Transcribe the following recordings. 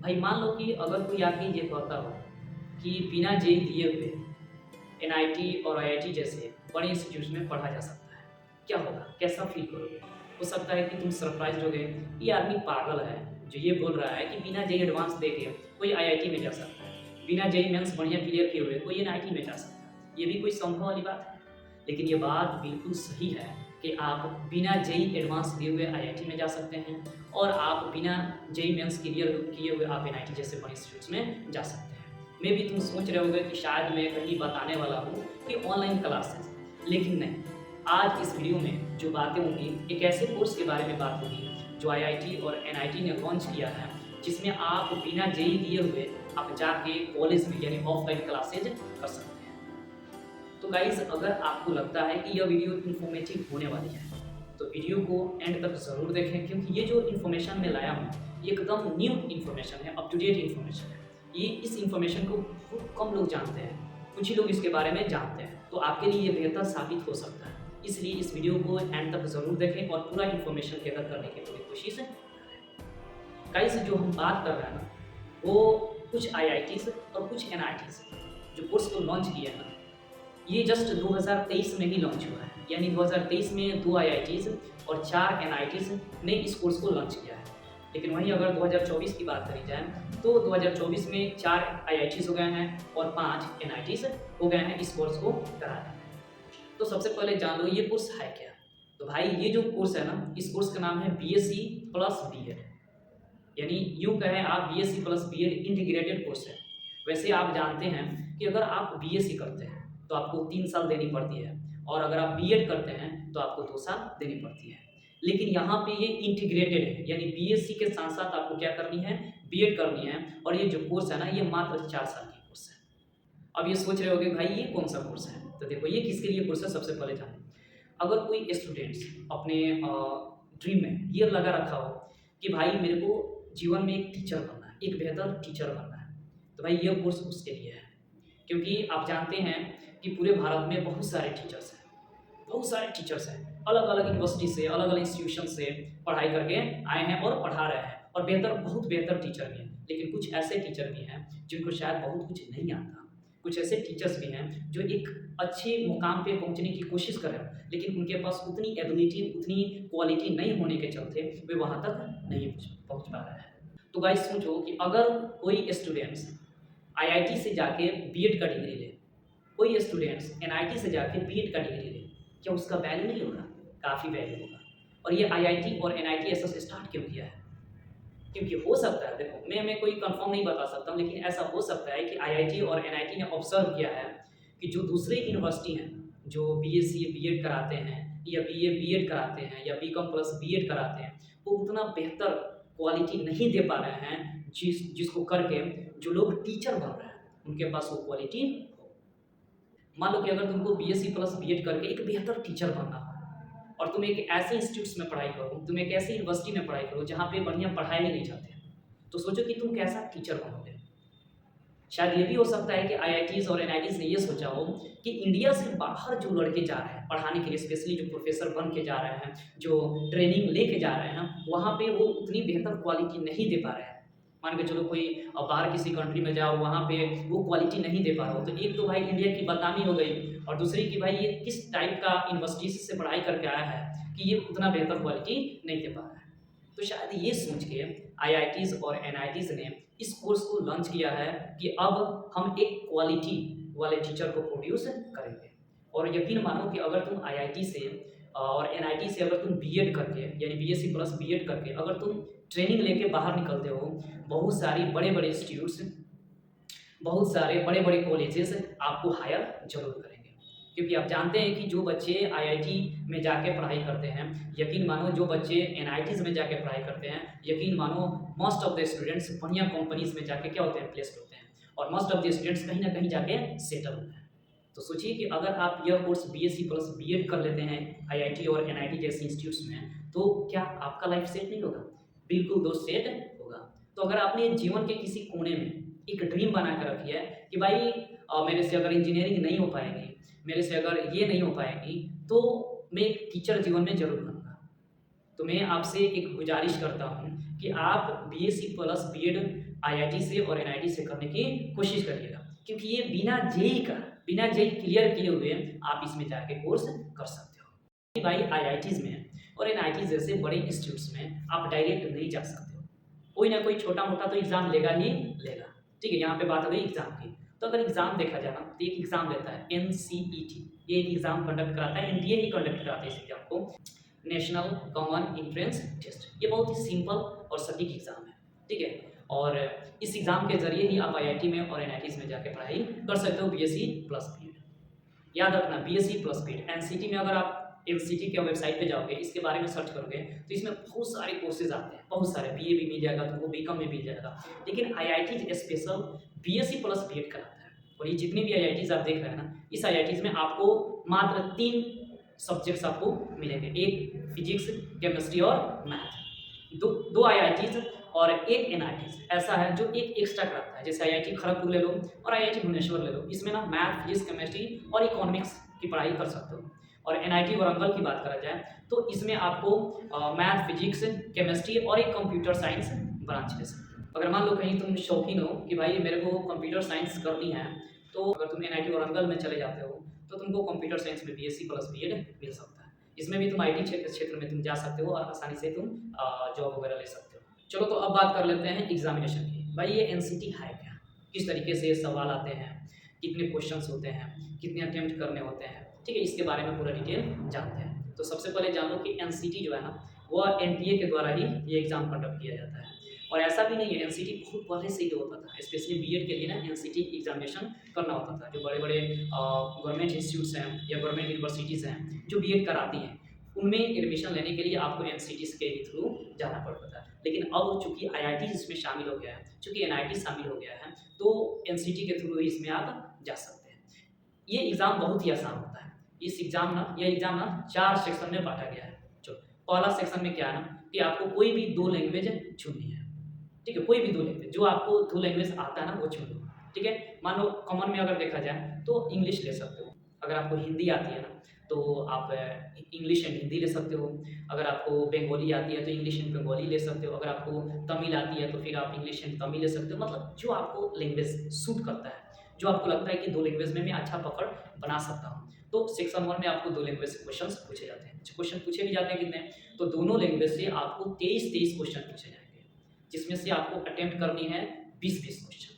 भाई मान लो कि अगर कोई आके ये कहता हो कि बिना जेई दिए हुए एनआईटी और आईआईटी जैसे बड़े इंस्टीट्यूट में पढ़ा जा सकता है, क्या होगा? कैसा फील करोगे? हो सकता है कि तुम सरप्राइज हो गए, ये आदमी पागल है जो ये बोल रहा है कि बिना जेई एडवांस दे के कोई आईआईटी में जा सकता है, बिना जेई मेंस बढ़िया क्लियर किए हुए कोई एनआईटी में जा सकता है। ये भी कोई संभव वाली बात है? लेकिन ये बात बिल्कुल सही है कि आप बिना जेई एडवांस दिए हुए आईआईटी में जा सकते हैं और आप बिना जेई मेंस क्लियर किए हुए आप एनआईटी जैसे बड़े इंस्टीट्यूट्स में जा सकते हैं। मे भी तुम सोच रहे होगे कि शायद मैं कहीं बताने वाला हूँ कि ऑनलाइन क्लासेस, लेकिन नहीं। आज इस वीडियो में जो बातें होंगी एक ऐसे कोर्स के बारे में बात होगी जो आईआईटी और एनआईटी ने लॉन्च किया है, जिसमें आप बिना जेई दिए हुए आप जाके कॉलेज में यानी ऑफलाइन क्लासेज कर सकते हैं। तो गाइज, अगर आपको लगता है कि यह वीडियो इन्फॉर्मेटिव होने वाली है तो वीडियो को एंड तक ज़रूर देखें, क्योंकि ये जो इन्फॉर्मेशन मैं लाया हूँ ये एकदम न्यू इन्फॉर्मेशन है, अप टू डेट इन्फॉर्मेशन है। ये इस इन्फॉर्मेशन को बहुत कम लोग जानते हैं, कुछ ही लोग इसके बारे में जानते हैं, तो आपके लिए ये बेहतर साबित हो सकता है। इसलिए इस वीडियो को एंड तक ज़रूर देखें और पूरा इन्फॉर्मेशन गैदर करने की पूरी कोशिश करें। गाइस, जो हम बात कर रहे हैं ना, वो कुछ आईआईटीज़ और कुछ एनआईटीज़ जो कोर्स को लॉन्च किया है ना, ये जस्ट 2023 में ही लॉन्च हुआ है। यानी 2023 में 2 आईआईटीज़ और 4 एनआईटीज़ ने इस कोर्स को लॉन्च किया है। लेकिन वहीं अगर 2024 की बात करी जाए तो 2024 में 4 आईआईटीज़ हो गए हैं और 5 एनआईटीज़ हो गए हैं इस कोर्स को कराने में। तो सबसे पहले जान लो ये कोर्स है क्या। तो भाई, ये जो कोर्स है ना, इस कोर्स का नाम है बीएससी प्लस बीएड, यानी यूँ कहें आप BSc plus BEd integrated course है। वैसे आप जानते हैं कि अगर आप बीएससी करते हैं तो आपको 3 साल देनी पड़ती है और अगर आप बीएड करते हैं तो आपको 2 साल देनी पड़ती है। लेकिन यहाँ पे ये इंटीग्रेटेड है, यानी बीएससी के साथ साथ आपको क्या करनी है, बीएड करनी है। और ये जो कोर्स है ना, ये मात्र 4 साल की कोर्स है। अब ये सोच रहे होगे भाई ये कौन सा कोर्स है, तो देखो ये किसके लिए कोर्स है सबसे पहले जानें। अगर कोई स्टूडेंट्स अपने ड्रीम में ये लगा रखा हो कि भाई मेरे को जीवन में एक टीचर बनना है, एक बेहतर टीचर बनना है, तो भाई ये कोर्स उसके लिए है। क्योंकि आप जानते हैं कि पूरे भारत में बहुत सारे टीचर्स हैं, बहुत सारे टीचर्स हैं, अलग अलग यूनिवर्सिटी से, अलग अलग इंस्टीट्यूशन से पढ़ाई करके आए हैं और पढ़ा रहे हैं, और बहुत बेहतर टीचर भी हैं। लेकिन कुछ ऐसे टीचर भी हैं जिनको शायद बहुत कुछ नहीं आता। कुछ ऐसे टीचर्स भी हैं जो एक अच्छे मुकाम पे पहुंचने की कोशिश कर रहे हैं, लेकिन उनके पास उतनी एबिलिटी, उतनी क्वालिटी नहीं होने के चलते वे वहाँ तक नहीं पहुँच पा रहे हैं। तो गाइस, सोचो कि अगर कोई स्टूडेंट्स आईआईटी से जाके बीएड का डिग्री ले, कोई स्टूडेंट्स एनआईटी से जाके बीएड का डिग्री ले, क्या उसका वैल्यू नहीं होगा? काफ़ी वैल्यू होगा। और ये आईआईटी और एनआईटी ऐसा स्टार्ट क्यों किया है? क्योंकि हो सकता है, देखो मैं कोई कंफर्म नहीं बता सकता हूँ, लेकिन ऐसा हो सकता है कि आईआईटी और एनआईटी ने ऑब्जर्व किया है कि जो दूसरे यूनिवर्सिटी हैं जो बीएससी बीएड कराते हैं या बीए बीएड कराते हैं या बीकॉम प्लस बीएड कराते हैं, वो उतना बेहतर क्वालिटी नहीं दे पा रहे हैं जिसको करके जो लोग टीचर बन रहे हैं उनके पास वो क्वालिटी हो। मान लो कि अगर तुमको बीएससी प्लस बीएड करके एक बेहतर टीचर बनना हो और तुम एक ऐसे इंस्टीट्यूट्स में पढ़ाई करो, तुम एक ऐसी यूनिवर्सिटी में पढ़ाई करो जहाँ पे बढ़िया पढ़ाई ही नहीं जाते, तो सोचो कि तुम कैसा टीचर बनोगे। शायद ये भी हो सकता है कि आईआईटीज़ और एनआईटीज़ ने ये सोचा हो कि इंडिया से बाहर जो लड़के जा रहे हैं पढ़ाने के लिए, स्पेशली जो प्रोफेसर बन के जा रहे हैं, जो ट्रेनिंग लेके जा रहे हैं, वहाँ पे वो उतनी बेहतर क्वालिटी नहीं दे पा रहे हैं। मान के चलो कोई बाहर किसी कंट्री में जाओ, वहाँ पे वो क्वालिटी नहीं दे पा रहा हो, तो एक तो भाई इंडिया की बदनामी हो गई, और दूसरी कि भाई ये किस टाइप का यूनिवर्सिटी से पढ़ाई करके आया है कि ये उतना बेहतर क्वालिटी नहीं दे पा रहा है। तो शायद ये सोच के आईआईटीज़ और एनआईटीज़ ने इस कोर्स को लॉन्च किया है कि अब हम एक क्वालिटी वाले टीचर को प्रोड्यूस करेंगे। और यकीन मानो कि अगर तुम आईआईटी से और एनआईटी से अगर तुम बीएड करके यानी बीएससी प्लस बीएड करके अगर तुम ट्रेनिंग लेके बाहर निकलते हो, बहुत सारी बड़े बड़े इंस्टीट्यूट्स, बहुत सारे बड़े बड़े कॉलेजेस आपको हायर जरूर करेंगे। क्योंकि आप जानते हैं कि जो बच्चे आईआईटी में जाके पढ़ाई करते हैं, यकीन मानो जो बच्चे एनआईटीज़ में जाके पढ़ाई करते हैं, यकीन मानो मोस्ट ऑफ द स्टूडेंट्स बढ़िया कंपनीज में जाके क्या होते हैं, प्लेस्ड होते हैं, और मोस्ट ऑफ द स्टूडेंट्स कहीं ना कहीं जाके सेटल होते हैं। तो सोचिए कि अगर आप यह कोर्स बीएससी प्लस बीएड कर लेते हैं आईआईटी और एनआईटी जैसे इंस्टीट्यूट्स में, तो क्या आपका लाइफ सेट नहीं होगा? बिल्कुल दोस्त, सेट होगा। तो अगर आपने जीवन के किसी कोने में एक ड्रीम बना कर रखी है कि भाई मेरे से अगर इंजीनियरिंग नहीं हो पाएगी, मेरे से अगर ये नहीं हो पाएगी, तो मैं एक टीचर जीवन में ज़रूर बनूँगा। तो मैं आपसे एक गुजारिश करता हूँ कि आप बीएससी प्लस बीएड आईआईटी से और एनआईटी से करने की कोशिश करिएगा, क्योंकि ये बिना जेई क्लियर किए हुए आप इसमें जाके कोर्स कर सकते हो। भाई आईआईटीज में और एनआईटी जैसे बड़े इंस्टीट्यूट्स में आप डायरेक्ट नहीं जा सकते हो, कोई ना कोई छोटा मोटा तो एग्जाम लेगा ही लेगा। ठीक है, यहाँ पे बात हो गई एग्जाम की। तो अगर एग्जाम देखा जाए ना तो एक एग्जाम लेता है एनसीईटी, ये एक एग्जाम कंडक्ट कराता है, एनटीए ही कंडक्ट कराता है इस एग्जाम को, नेशनल कॉमन एंट्रेंस टेस्ट। ये बहुत ही सिंपल और सटीक एग्जाम है। ठीक है, और इस एग्जाम के जरिए ही आप आईआईटी में और एनआईटीज में जाके पढ़ाई कर सकते हो बीएससी प्लस बीएड। याद रखना बीएससी प्लस बीएड। एनसीटी में अगर आप एनसीटी के वेबसाइट पे जाओगे, इसके बारे में सर्च करोगे तो इसमें बहुत सारे कोर्सेज आते हैं, बहुत सारे, बीए भी मिल जाएगा तुमको, बीकॉम में मिल जाएगा, लेकिन IIT special BSc plus BEd कराता है। और ये जितने भी आईआईटीज आप देख रहे हैं ना, इस आईआईटीज में आपको मात्र 3 सब्जेक्ट्स आपको मिलेंगे, एक फिजिक्स, केमिस्ट्री और मैथ। दो आईआईटीज और एक एनआईटीज ऐसा है जो एक एक्स्ट्रा कराता है। जैसे आईआईटी खड़गपुर ले लो और आईआईटी भुवनेश्वर ले लो, इसमें ना मैथ, फिजिक्स, केमिस्ट्री और इकोनॉमिक्स की पढ़ाई कर सकते हो। और एनआईटी वारंगल की बात करा जाए तो इसमें आपको मैथ, फिजिक्स, केमिस्ट्री और एक कंप्यूटर साइंस ब्रांच ले सकते हो। अगर मान लो कहीं तुम शौकीन हो कि भाई मेरे को कंप्यूटर साइंस करनी है, तो अगर तुम एनआईटी वारंगल में चले जाते हो तो तुमको कंप्यूटर साइंस में बीएससी प्लस बीएड मिल सकता है। इसमें भी तुम आईटी क्षेत्र में तुम जा सकते हो और आसानी से तुम जॉब वगैरह ले सकते हो। चलो तो अब बात कर लेते हैं एग्जामिनेशन की। भाई ये एनसीटी है क्या, किस तरीके से ये सवाल आते हैं, कितने क्वेश्चंस होते हैं, कितने अटेम्प्ट करने होते हैं। ठीक है, इसके बारे में पूरा डिटेल जानते हैं। तो सबसे पहले जान लो कि एनसीटी जो है ना, वह एनटीए के द्वारा ही ये एग्जाम कंडक्ट किया जाता है। और ऐसा भी नहीं है, एनसीटी बहुत पहले से ही होता था, स्पेशली बीएड के लिए ना एनसीटी एग्जामिनेशन करना होता था। जो बड़े बड़े गवर्नमेंट इंस्टीट्यूट्स हैं या गवर्नमेंट यूनिवर्सिटीज़ हैं जो बीएड कराती हैं, उनमें एडमिशन लेने के लिए आपको एनसीटी के थ्रू जाना पड़ता था। लेकिन अब चूंकि आईआईटी इसमें शामिल हो गया है, चूंकि एनआईटी शामिल हो गया है, तो एनसीटी के थ्रू ही इसमें आप जा सकते हैं। ये एग्ज़ाम बहुत ही आसान होता है। यह एग्ज़ाम ना 4 सेक्शन में बांटा गया है। जो पहला सेक्शन में क्या है ना कि आपको कोई भी 2 लैंग्वेज चुननी है। ठीक है, कोई भी 2 लैंग्वेज, जो आपको 2 लैंग्वेज आता है ना वो चुन लो। ठीक है, मान लो कॉमन में अगर देखा जाए तो इंग्लिश ले सकते हो। अगर आपको हिंदी आती है ना तो आप इंग्लिश एंड हिंदी ले सकते हो। अगर आपको बंगाली आती है तो इंग्लिश एंड बंगाली ले सकते हो। अगर आपको तमिल आती है तो फिर आप इंग्लिश एंड तमिल ले सकते हो। मतलब जो आपको लैंग्वेज सूट करता है, जो आपको लगता है कि 2 लैंग्वेज में मैं अच्छा पकड़ बना सकता हूँ, तो सेक्शन 1 में आपको 2 लैंग्वेज से क्वेश्चन पूछे जाते हैं। क्वेश्चन पूछे भी जाते हैं कितने, तो दोनों लैंग्वेज से आपको 23 क्वेश्चन पूछे जाएंगे, जिसमें से आपको अटेम्प्ट करनी है 20 क्वेश्चन।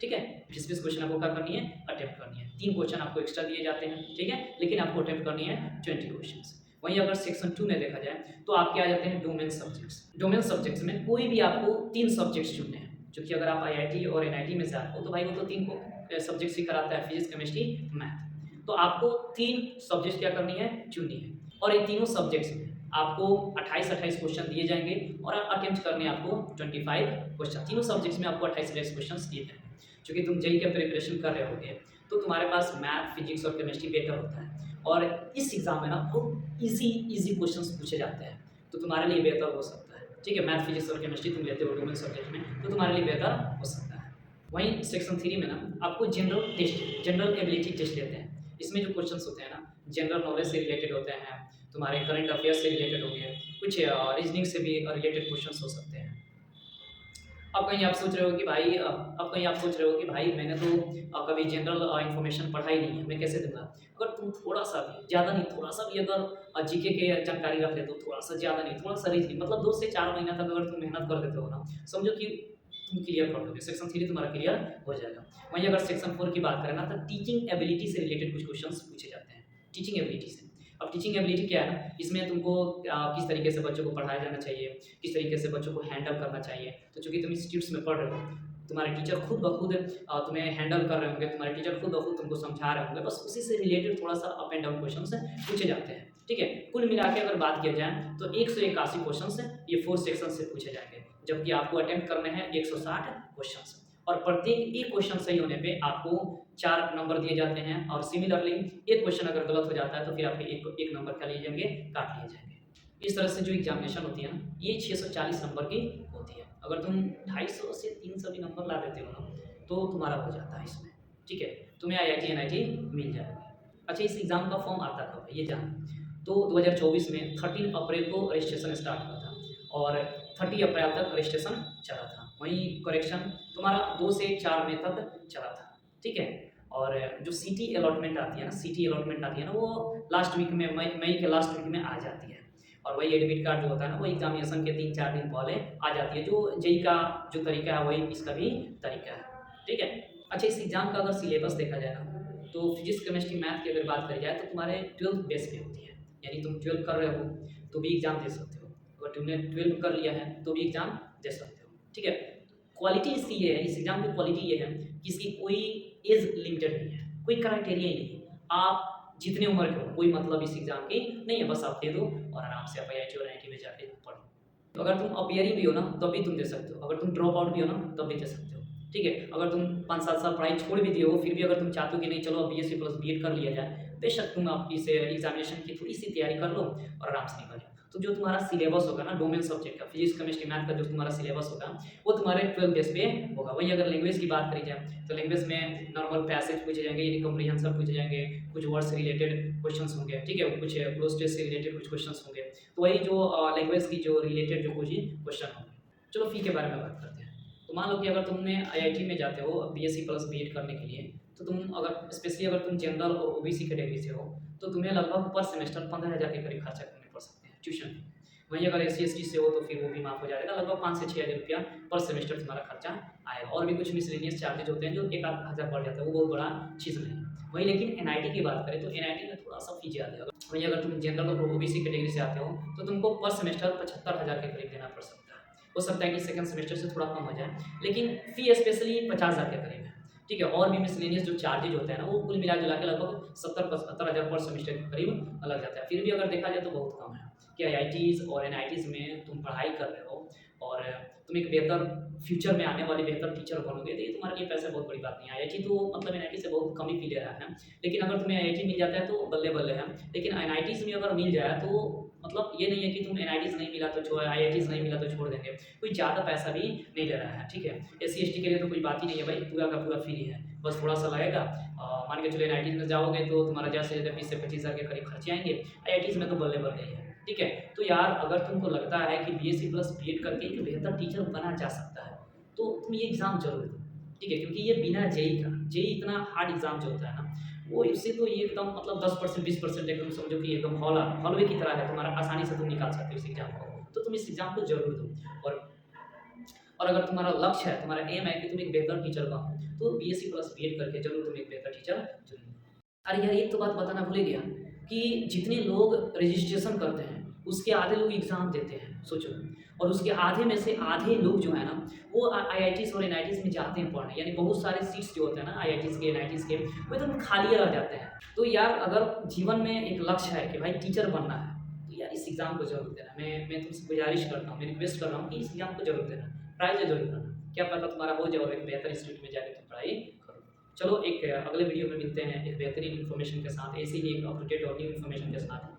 ठीक है, 20 क्वेश्चन आपको क्या करनी है, अटेम्प्ट करनी है। 3 क्वेश्चन आपको एक्स्ट्रा दिए जाते हैं। ठीक है, लेकिन आपको अटेम्प्ट करनी है 20 क्वेश्चन। वहीं अगर सेक्शन 2 में देखा जाए तो आपके आ जाते हैं डोमेन सब्जेक्ट्स। डोमेन सब्जेक्ट्स में कोई भी आपको 3 सब्जेक्ट्स चुनने हैं, क्योंकि अगर आप आईआईटी और एनआईटी में जाते हो तो भाई वो तो 3 सब्जेक्ट्स ही कराता है, फिजिक्स, केमिस्ट्री, मैथ। तो आपको 3 सब्जेक्ट क्या करनी है, चुननी है। और इन तीनों सब्जेक्ट्स में आपको 28 क्वेश्चन दिए जाएंगे और अटेम्प्ट करने आपको 25 क्वेश्चन। तीनों सब्जेक्ट्स में आपको 28 क्वेश्चन दिए जाएंगे। क्योंकि तुम जेईई का प्रिपरेशन कर रहे होगे तो तुम्हारे पास मैथ, फिजिक्स और केमिस्ट्री बेटर होता है, और इस एग्जाम में ना बहुत इजी क्वेश्चंस पूछे जाते हैं, तो तुम्हारे लिए बेहतर हो सकता है। ठीक है, मैथ, फिजिक्स और केमिस्ट्री तुम लेते हो डोमेन सब्जेक्ट में, तो तुम्हारे लिए बेहतर हो सकता है। वहीं सेक्शन 3 में ना आपको जनरल एबिलिटी टेस्ट लेते हैं। इसमें जो क्वेश्चंस होते हैं ना, जनरल नॉलेज से रिलेटेड होते हैं, तुम्हारे करंट अफेयर्स से रिलेटेड हो गए, कुछ रीजनिंग से भी रिलेटेड क्वेश्चंस हो सकते हैं। अब कहीं आप सोच रहे हो कि भाई मैंने तो कभी जनरल इन्फॉर्मेशन पढ़ा ही नहीं है, मैं कैसे दूंगा। अगर तुम थोड़ा सा भी, ज़्यादा नहीं, थोड़ा सा भी अगर जीके के जानकारी रख लेते हो, थोड़ा सा, ज़्यादा नहीं, थोड़ा सा रीजनिंग, मतलब 2 से 4 महीना तक अगर तुम मेहनत कर देते हो ना, समझो कि तुम क्लियर कर दोगे, सेक्शन 3 तुम्हारा क्लियर हो जाएगा। वहीं अगर सेक्शन 4 की बात करें ना, तो टीचिंग एबिलिटी से रिलेटेड कुछ क्वेश्चन पूछे जाते हैं। टीचिंग एबिलिटी से, अब टीचिंग एबिलिटी क्या है ना, इसमें तुमको किस तरीके से बच्चों को पढ़ाया जाना चाहिए, किस तरीके से बच्चों को हैंडल करना चाहिए। तो चूँकि तुम इंस्टीट्यूट्स में पढ़ रहे हो, तुम्हारे टीचर खुद ब खुद तुम्हें हैंडल कर रहे होंगे, तुम्हारे टीचर खुद ब खुद तुमको समझा रहे होंगे, बस उसी से रिलेटेड थोड़ा सा अप एंड डाउन क्वेश्चन पूछे जाते हैं। ठीक है, कुल मिला के अगर बात किया जाए तो 181 क्वेश्चन ये 4 सेक्शन से पूछे जाएंगे, जबकि आपको अटेम्प्ट करने हैं 160 क्वेश्चन, और प्रत्येक एक क्वेश्चन सही होने पे आपको 4 नंबर दिए जाते हैं। और सिमिलरली एक क्वेश्चन अगर गलत हो जाता है तो फिर आपके एक नंबर क्या लिए जाएंगे, काट लिए जाएंगे। इस तरह से जो एग्जामिनेशन होती है ना, ये 640 नंबर की होती है। अगर तुम 250 से 300 भी नंबर ला देते हो ना, तो तुम्हारा हो जाता है इसमें। ठीक है, तुम्हें आईआईटी एनआईटी मिल जाएगी। अच्छा, इस एग्ज़ाम का फॉर्म आता कब है ये जान। तो 2024 में 13 अप्रैल को रजिस्ट्रेशन स्टार्ट हुआ था, और 30 अप्रैल तक रजिस्ट्रेशन चला था। वहीं करेक्शन तुम्हारा 2 से 4 मई तक चला था, ठीक है। और जो सिटी अलॉटमेंट आती है ना, सिटी अलॉटमेंट आती है ना, वो लास्ट वीक में मई के लास्ट वीक में आ जाती है। और वही एडमिट कार्ड जो होता है ना, वो एग्जामिनेशन के 3-4 दिन पहले आ जाती है। जो जेई का जो तरीका है वही इसका भी तरीका है, ठीक है। अच्छा, इस एग्ज़ाम का अगर सिलेबस देखा जाए ना, तो फिजिक्स केमिस्ट्री मैथ की अगर बात करी जाए तो तुम्हारे 12th बेस पे होती है। यानी तुम 12 कर रहे हो तो भी एग्ज़ाम दे सकते हो, अगर तुमने 12 कर लिया है तो भी एग्ज़ाम दे सकते हो, ठीक है। क्वालिटी इसकी ये है, इस एग्ज़ाम की क्वालिटी ये है कि इसकी कोई एज लिमिटेड नहीं है, कोई क्राइटेरिया ही नहीं है। आप जितने उम्र के हो, कोई मतलब इस एग्ज़ाम की नहीं है, बस आप दे दो और आराम से आप IIT और NIT में जाके पढ़ो। तो अगर तुम अपीयरिंग भी हो ना तब भी तुम दे सकते हो, अगर तुम ड्रॉप आउट भी हो ना तब भी दे सकते हो, ठीक है। अगर तुम 5-7 साल पढ़ाई छोड़ भी दिए हो, फिर भी अगर तुम चाहते हो कि नहीं चलो अब BSc प्लस BEd कर लिया जाए, बेशक तुम आप इस एग्जामिनेशन की थोड़ी सी तैयारी कर लो और आराम से निकल जाओ। तो जो तुम्हारा सिलेबस होगा ना डोमेन सब्जेक्ट का, फिजिक्स केमिस्ट्री मैथ का जो तुम्हारा सिलेबस होगा वो तुम्हारे 12 बेस पे होगा। वहीं अगर लैंग्वेज की बात करी जाए तो लैंग्वेज में नॉर्मल पैसेज पूछे जाएंगे, यानी कम्प्रीहेंशन पूछे जाएंगे, कुछ वर्ड से रिलेटेड क्वेश्चंस होंगे, ठीक है, कुछ क्लोज टेस्ट से रिलेटेड कुछ क्वेश्चंस होंगे। तो वही जो लैंग्वेज की जो रिलेटेड जो कुछ क्वेश्चन होंगे। चलो फी के बारे में बात करते हैं। तो मान लो कि अगर तुमने IIT में जाते हो BSc प्लस BEd करने के लिए, तो तुम अगर स्पेशली अगर तुम जनरल और OBC कैटेगरी से हो तो तुम्हें लगभग पर सेमेस्टर 15,000 के करीब खर्चा करने पड़ सकते हैं ट्यूशन फी। वहीं अगर SC ST से हो तो फिर वो भी माफ़ हो जाएगा, लगभग 5 से 6,000 रुपया पर सेमेस्टर तुम्हारा खर्चा आएगा। और भी कुछ मिसलेनियस चार्जेज होते हैं जो 1-8 हज़ार बढ़ जाता है, वो बहुत बड़ा चीज़ नहीं है। वहीं लेकिन NIT की बात करें तो NIT में थोड़ा सा फी ज़्यादा है। वहीं अगर तुम जनरल और OBC कैटेगरी से आते हो तो तुमको पर सेमेस्टर 75,000 के करीब देना पड़ सकता है। हो सकता है कि सेकंड सेमेस्टर से थोड़ा कम हो जाए, लेकिन फ़ी स्पेशली 50,000 के करीब है, ठीक है। और भी मिसलेनियस जो चार्जेज होते हैं ना, वो कुल मिला जुला के लगभग 70-75,000 पर सेमेस्टर के करीब लग जाता है। फिर भी अगर देखा जाए तो बहुत कम है कि IITs और NITs में तुम पढ़ाई कर रहे हो और तुम एक बेहतर फ्यूचर में आने वाले बेहतर टीचर बनोगे, तो ये तुम्हारे लिए पैसे बहुत बड़ी बात नहीं है। IIT तो मतलब NIT से बहुत कम ही फी ले रहा है, लेकिन अगर तुम्हें IIT मिल जाता है तो बल्ले-बल्ले है। लेकिन NITs में अगर मिल जाए तो मतलब ये नहीं है कि तुम NITs नहीं मिला तो छोड़, IITs नहीं मिला तो छोड़ देंगे, कोई ज़्यादा पैसा भी नहीं ले रहा है, ठीक है। SC ST के लिए तो कोई बात ही नहीं है भाई, पूरा का पूरा फ्री है, बस थोड़ा सा लगेगा। मान के चलो NITs में जाओगे तो तुम्हारा ज़्यादा से ज़्यादा 20 से 25,000 के करीब खर्चे आएंगे, IITs में तो बल्ले-बल्ले ही है, ठीक है। तो यार अगर तुमको लगता है कि BSc प्लस BEd करके एक बेहतर टीचर बना जा सकता है तो तुम ये एग्ज़ाम जरूर दो, ठीक है। क्योंकि ये बिना जेई का, जेई इतना हार्ड एग्ज़ाम जो होता है ना, वो इससे तो ये एकदम मतलब 10% 20% एकदम समझो कि एकदम हॉलवे की तरह है, तुम्हारा आसानी से तुम निकाल सकते हो इस एग्ज़ाम को। तो तुम इस एग्ज़ाम को जरूर दो। और अगर तुम्हारा लक्ष्य है, तुम्हारा एम है कि तुम एक बेहतर टीचर बनो, तो BSc प्लस BEd करके जरूर तुम एक बेहतर टीचर चुनो। अरे यार एक तो बात बताना भूल ही गया कि जितने लोग रजिस्ट्रेशन करते हैं उसके आधे लोग एग्ज़ाम देते हैं, सोचो। और उसके आधे में से आधे लोग जो है ना वो IITs और NITs में जाते हैं पढ़ने, यानी बहुत सारे सीट्स जो होते हैं ना IITs के NITs के वो एकदम खाली रह जाते हैं। तो यार अगर जीवन में एक लक्ष्य है कि भाई टीचर बनना है तो यार इस एग्ज़ाम को जरूर देना। मैं तुमसे गुजारिश करता हूँ, मैं रिक्वेस्ट कर रहा हूँ कि इस एग्ज़ाम को जरूर देना, ट्राई जरूर करना, क्या पता तुम्हारा हो जाए और एक बेहतर इंस्टीट्यूट में जाकर तुम पढ़ाई करो। चलो एक अगले वीडियो में मिलते हैं एक बेहतरीन इन्फॉर्मेशन के साथ, ऐसे ही एक अप टू डेट और न्यू इन्फॉर्मेशन के साथ।